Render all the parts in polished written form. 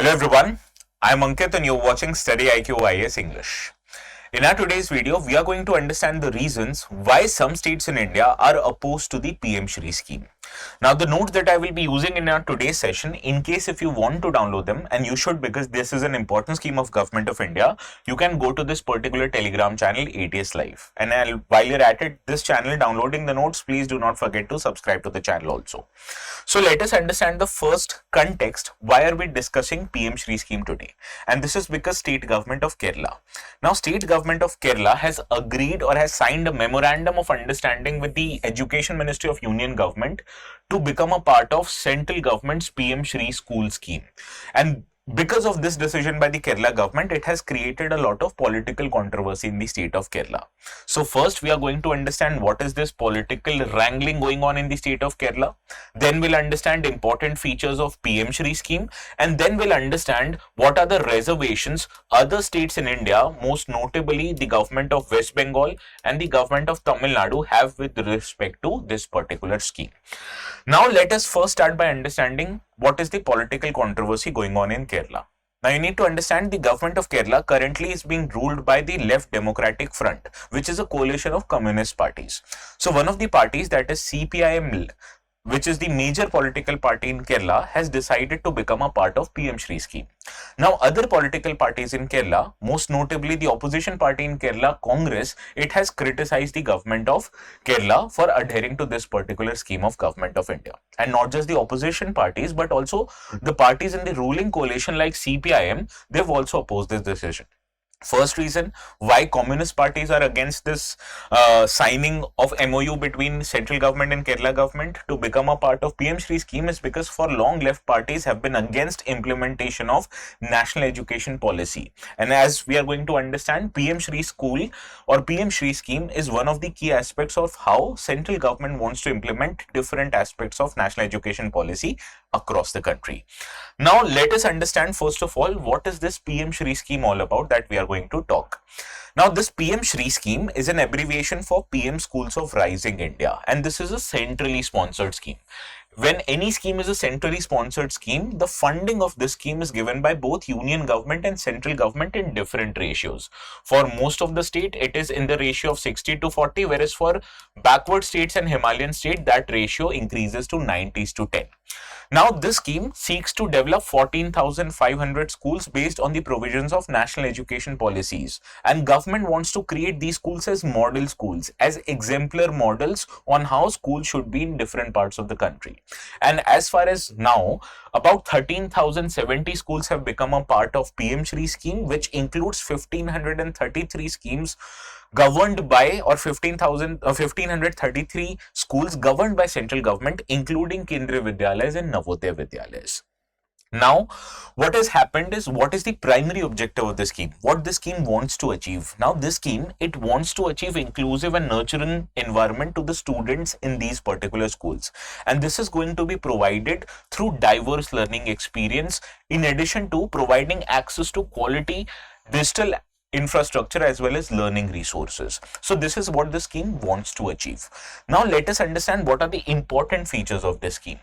Hello everyone, I am Ankit and you're watching StudyIQ IAS English. In our today's video, we are going to understand the reasons why some states in India are opposed to the PM-SHRI scheme. Now, the notes that I will be using in our today's session, in case if you want to download them, and you should because this is an important scheme of Government of India, you can go to this particular Telegram channel, ATS Live. And while you're at it, this channel downloading the notes, please do not forget to subscribe to the channel also. So let us understand the first context. Why are we discussing PM-SHRI scheme today? And this is because state government of Kerala. Now, state government of Kerala has agreed or has signed a memorandum of understanding with the Education Ministry of Union Government to become a part of central government's PM-SHRI school scheme. And because of this decision by the Kerala government, it has created a lot of political controversy in the state of Kerala. So first, we are going to understand what is this political wrangling going on in the state of Kerala. Then we'll understand important features of PM-SHRI scheme. And then we'll understand what are the reservations other states in India, most notably the government of West Bengal and the government of Tamil Nadu, have with respect to this particular scheme. Now, let us first start by understanding what is the political controversy going on in Kerala. Now, you need to understand the government of Kerala currently is being ruled by the Left Democratic Front, which is a coalition of communist parties. So, one of the parties, that is CPIM, which is the major political party in Kerala, has decided to become a part of PM-SHRI scheme. Now, other political parties in Kerala, most notably the opposition party in Kerala, Congress, it has criticized the government of Kerala for adhering to this particular scheme of Government of India. And not just the opposition parties, but also the parties in the ruling coalition like CPIM, they've also opposed this decision. First reason why communist parties are against this signing of MOU between central government and Kerala government to become a part of PM-SHRI scheme is because for long left parties have been against implementation of national education policy. And as we are going to understand, PM-SHRI school or PM-SHRI scheme is one of the key aspects of how central government wants to implement different aspects of national education policy across the country. Now, let us understand first of all, what is this PM-SHRI scheme all about that we are going to talk. Now, this PM-SHRI scheme is an abbreviation for PM Schools of Rising India, and this is a centrally sponsored scheme. When any scheme is a centrally sponsored scheme, the funding of this scheme is given by both union government and central government in different ratios. For most of the state, it is in the ratio of 60-40, whereas for backward states and Himalayan state, that ratio increases to 90:10. Now, this scheme seeks to develop 14,500 schools based on the provisions of national education policies, and government wants to create these schools as model schools, as exemplar models on how schools should be in different parts of the country. And as far as now, about 13,070 schools have become a part of PM-SHRI scheme, which includes 1,533 schemes governed by, or 1,533 schools governed by central government, including Kendriya Vidyalayas and Navodaya Vidyalayas. Now, what has happened is, what is the primary objective of this scheme? What this scheme wants to achieve? Now, this scheme, it wants to achieve inclusive and nurturing environment to the students in these particular schools. And this is going to be provided through diverse learning experience, in addition to providing access to quality digital infrastructure as well as learning resources. So this is what the scheme wants to achieve. Now, let us understand what are the important features of this scheme.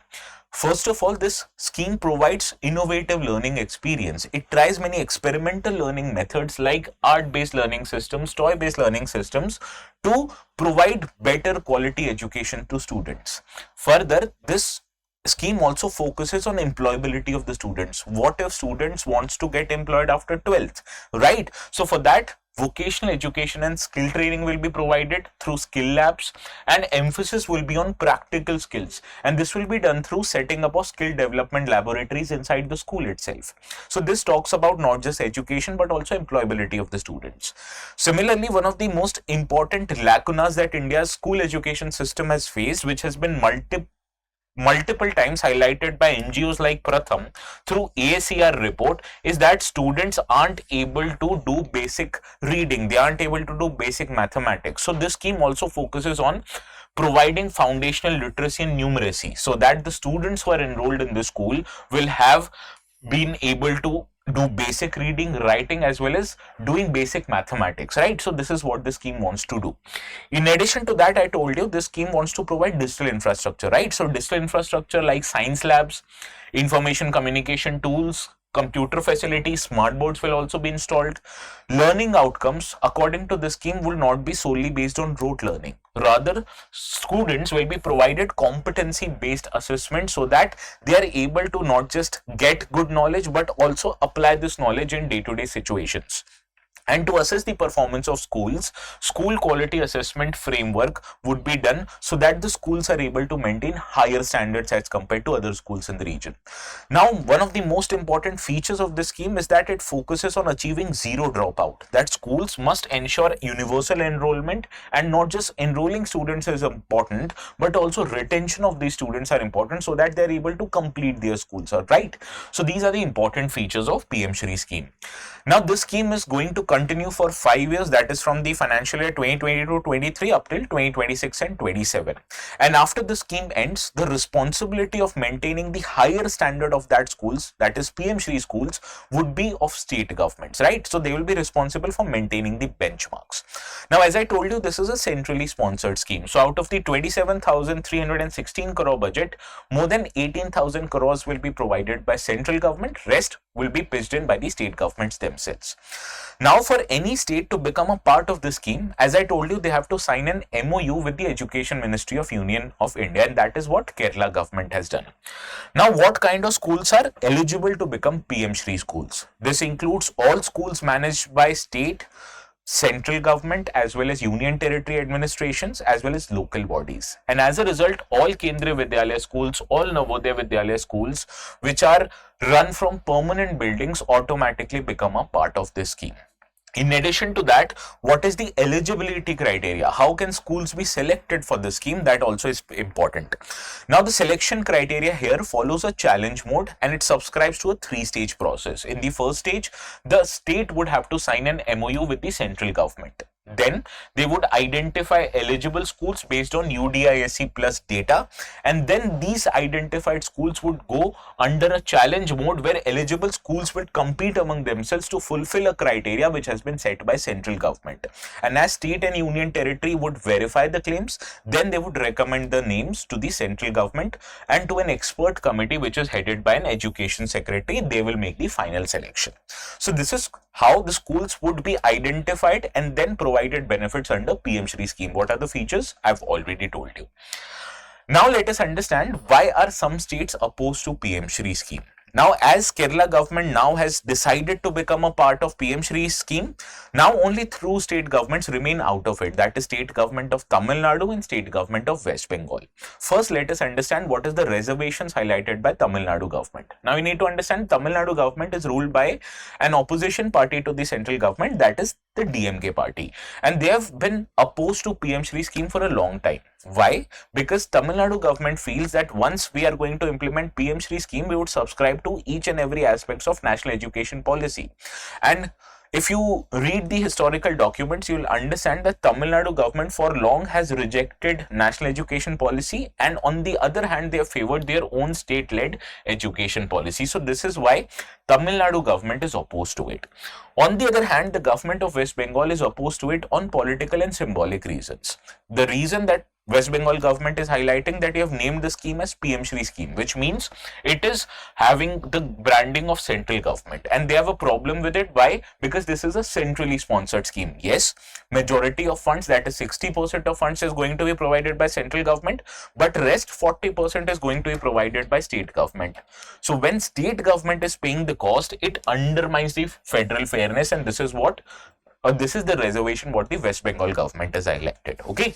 First of all, this scheme provides innovative learning experience. It tries many experimental learning methods like art-based learning systems, toy-based learning systems to provide better quality education to students. Further, this scheme also focuses on employability of the students. What if students wants to get employed after 12th, right? So for that, vocational education and skill training will be provided through skill labs, and emphasis will be on practical skills, and this will be done through setting up of skill development laboratories inside the school itself. So this talks about not just education but also employability of the students. Similarly, one of the most important lacunas that India's school education system has faced, which has been multiple times highlighted by NGOs like Pratham through ASER report, is that students aren't able to do basic reading, they aren't able to do basic mathematics. So this scheme also focuses on providing foundational literacy and numeracy, so that the students who are enrolled in this school will have been able to do basic reading, writing, as well as doing basic mathematics, right? So this is what this scheme wants to do. In addition to that, I told you this scheme wants to provide digital infrastructure, right? So digital infrastructure like science labs, information communication tools, computer facilities, smart boards will also be installed. Learning outcomes according to this scheme will not be solely based on rote learning. Rather, students will be provided competency based assessment so that they are able to not just get good knowledge but also apply this knowledge in day-to-day situations. And to assess the performance of schools, school quality assessment framework would be done so that the schools are able to maintain higher standards as compared to other schools in the region. Now, one of the most important features of this scheme is that it focuses on achieving zero dropout. That schools must ensure universal enrollment, and not just enrolling students is important, but also retention of these students are important so that they are able to complete their schools, right? So these are the important features of PM-SHRI scheme. Now, this scheme is going to continue for 5 years, that is from the financial year 2022-23 up till 2026 and 27. And after the scheme ends, the responsibility of maintaining the higher standard of that schools, that is PM-SHRI schools, would be of state governments, right? So they will be responsible for maintaining the benchmarks. Now, as I told you, this is a centrally sponsored scheme. So out of the 27,316 crore budget, more than 18,000 crores will be provided by central government. Rest will be pitched in by the state governments themselves. Now, for any state to become a part of this scheme, as I told you, they have to sign an MOU with the Education Ministry of Union of India, and that is what Kerala government has done. Now, what kind of schools are eligible to become PM-SHRI schools? This includes all schools managed by state, central government, as well as union territory administrations, as well as local bodies. And as a result, all Kendriya Vidyalaya schools, all Navodaya Vidyalaya schools which are run from permanent buildings automatically become a part of this scheme. In addition to that, what is the eligibility criteria? How can schools be selected for the scheme? That also is important. Now, the selection criteria here follows a challenge mode, and it subscribes to a 3-stage process. In the first stage, the state would have to sign an MOU with the central government. Then they would identify eligible schools based on UDISC plus data, and then these identified schools would go under a challenge mode where eligible schools would compete among themselves to fulfill a criteria which has been set by central government. And as state and union territory would verify the claims, then they would recommend the names to the central government and to an expert committee which is headed by an education secretary. They will make the final selection. So this is how the schools would be identified and then provided benefits under PM-SHRI scheme. What are the features? I've already told you. Now let us understand why are some states opposed to PM-SHRI scheme. Now, as Kerala government now has decided to become a part of PM-SHRI scheme, now only 2 state governments remain out of it. That is state government of Tamil Nadu and state government of West Bengal. First, let us understand what is the reservations highlighted by Tamil Nadu government. Now, we need to understand Tamil Nadu government is ruled by an opposition party to the central government, that is the DMK party. And they have been opposed to PM-SHRI scheme for a long time. Why? Because Tamil Nadu government feels that once we are going to implement PM-SHRI scheme, we would subscribe to each and every aspects of national education policy. And if you read the historical documents, you will understand that Tamil Nadu government for long has rejected national education policy, and on the other hand, they have favored their own state-led education policy. So this is why Tamil Nadu government is opposed to it. On the other hand, the government of West Bengal is opposed to it on political and symbolic reasons. The reason that West Bengal government is highlighting that you have named the scheme as PM-SHRI scheme, which means it is having the branding of central government, and they have a problem with it. Why? Because this is a centrally sponsored scheme. Yes, majority of funds, that is 60% of funds, is going to be provided by central government, but rest 40% is going to be provided by state government. So when state government is paying the cost, it undermines the federal fairness, and this is what this is the reservation what the West Bengal government has highlighted. Okay.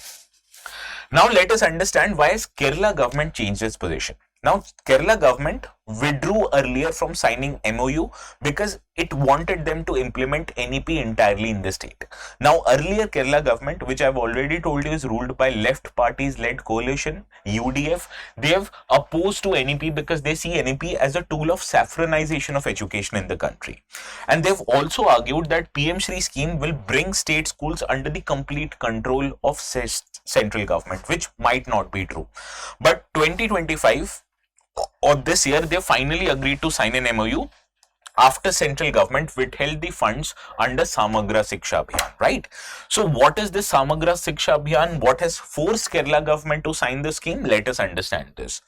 Now let us understand why has Kerala government changed its position. Now, Kerala government withdrew earlier from signing MOU because it wanted them to implement NEP entirely in the state. Now, earlier Kerala government, which I've already told you is ruled by left parties led coalition, UDF, they have opposed to NEP because they see NEP as a tool of saffronization of education in the country. And they've also argued that PM-SHRI scheme will bring state schools under the complete control of central government, which might not be true. But 2025 or this year, they finally agreed to sign an MOU after central government withheld the funds under Samagra Shiksha Abhiyan, right? So what is this Samagra Shiksha Abhiyan? What has forced Kerala government to sign the scheme? Let us understand this.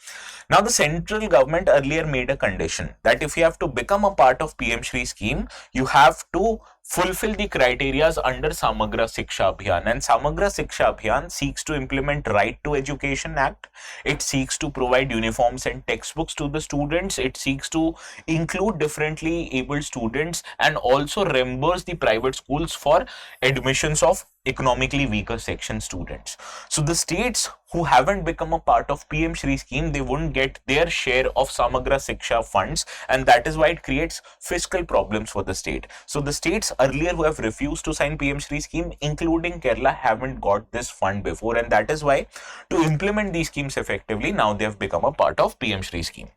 Now, the central government earlier made a condition that if you have to become a part of PM-SHRI scheme, you have to fulfill the criterias under Samagra Shiksha Abhiyan. And Samagra Shiksha Abhiyan seeks to implement Right to Education Act. It seeks to provide uniforms and textbooks to the students. It seeks to include differently abled students and also reimburse the private schools for admissions of economically weaker section students. So the states who haven't become a part of PM-SHRI scheme, they wouldn't get their share of Samagra Shiksha funds, and that is why it creates fiscal problems for the state. So the states earlier who have refused to sign PM-SHRI scheme, including Kerala, haven't got this fund before, and that is why to implement these schemes effectively, now they have become a part of PM-SHRI scheme.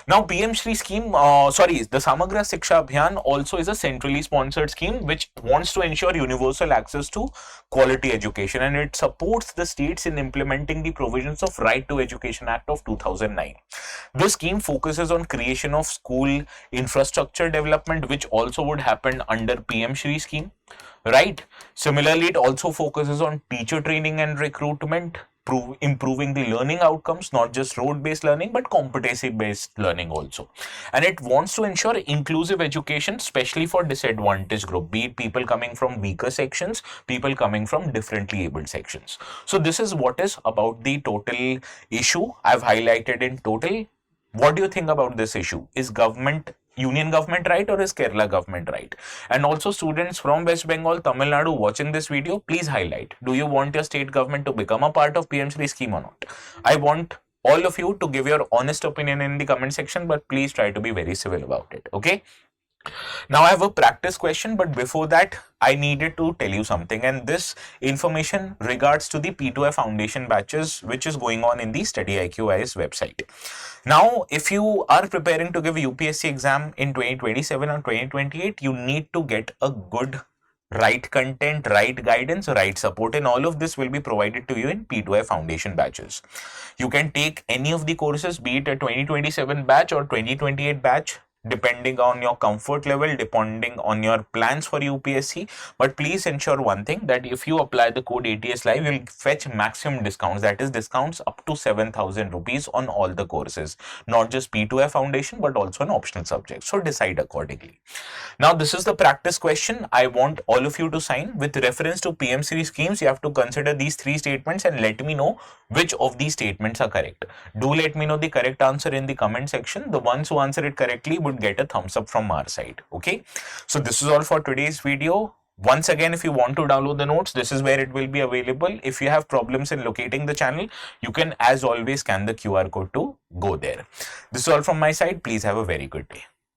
Now PM-SHRI scheme, the Samagra Shiksha Abhiyan also is a centrally sponsored scheme which wants to ensure universal access to quality education, and it supports the states in implementing the provisions of Right to Education Act of 2009. This scheme focuses on creation of school infrastructure development, which also would happen under PM-SHRI scheme, right? Similarly, it also focuses on teacher training and recruitment, improving the learning outcomes, not just road-based learning, but competency-based learning also. And it wants to ensure inclusive education, especially for disadvantaged group, be it people coming from weaker sections, people coming from differently abled sections. So this is what is about the total issue I've highlighted in total. What do you think about this issue? Is Union government right, or is Kerala government right? And also, students from West Bengal, Tamil Nadu watching this video, please highlight. Do you want your state government to become a part of PM-SHRI scheme or not? I want all of you to give your honest opinion in the comment section, but please try to be very civil about it. Okay. Now I have a practice question, but before that, I needed to tell you something, and this information regards to the P2F Foundation batches, which is going on in the StudyIQ IAS website. Now, if you are preparing to give a UPSC exam in 2027 or 2028, you need to get a good right content, right guidance, right support, and all of this will be provided to you in P2F Foundation batches. You can take any of the courses, be it a 2027 batch or 2028 batch, depending on your comfort level, depending on your plans for UPSC. But please ensure one thing, that if you apply the code ATS Live, you'll fetch maximum discounts, that is discounts up to 7,000 rupees on all the courses, not just P2F Foundation, but also an optional subject. So decide accordingly. Now, this is the practice question. I want all of you to sign. With reference to PM-SHRI schemes, you have to consider these three statements and let me know which of these statements are correct. Do let me know the correct answer in the comment section. The ones who answer it correctly would get a thumbs up from our side. Okay, so this is all for today's video. Once again, if you want to download the notes, this is where it will be available. If you have problems in locating the channel, you can, as always, scan the QR code to go there. This is all from my side. Please have a very good day.